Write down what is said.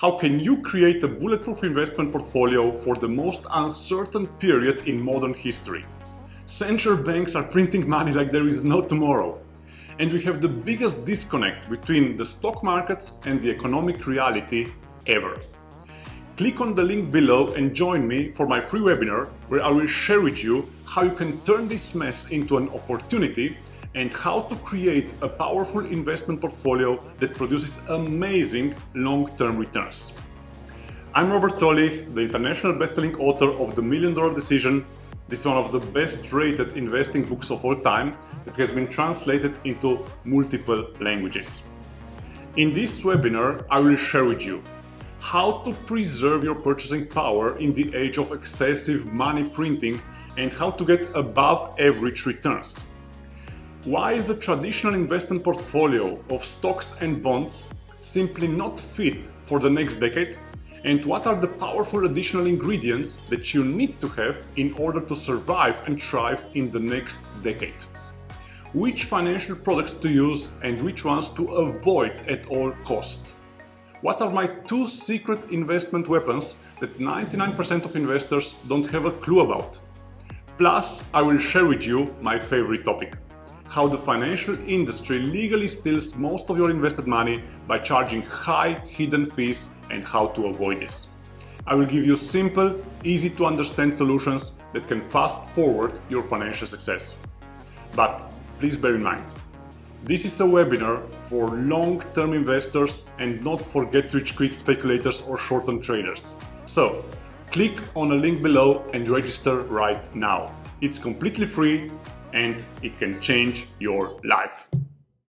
How can you create a bulletproof investment portfolio for the most uncertain period in modern history? Central banks are printing money like there is no tomorrow. And we have the biggest disconnect between the stock markets and the economic reality ever. Click on the link below and join me for my free webinar where I will share with you how you can turn this mess into an opportunity and how to create a powerful investment portfolio that produces amazing long-term returns. I'm Rolih, the international best-selling author of The $1 Million Decision. This is one of the best-rated investing books of all time that has been translated into multiple languages. In this webinar, I will share with you how to preserve your purchasing power in the age of excessive money printing and how to get above average returns. Why is the traditional investment portfolio of stocks and bonds simply not fit for the next decade? And what are the powerful additional ingredients that you need to have in order to survive and thrive in the next decade? Which financial products to use and which ones to avoid at all costs? What are my 2 secret investment weapons that 99% of investors don't have a clue about? Plus, I will share with you my favorite topic: how the financial industry legally steals most of your invested money by charging high hidden fees and how to avoid this. I will give you simple, easy to understand solutions that can fast forward your financial success. But please bear in mind, this is a webinar for long-term investors and not for get-rich-quick speculators or short-term traders. So, click on a link below and register right now. It's completely free and it can change your life.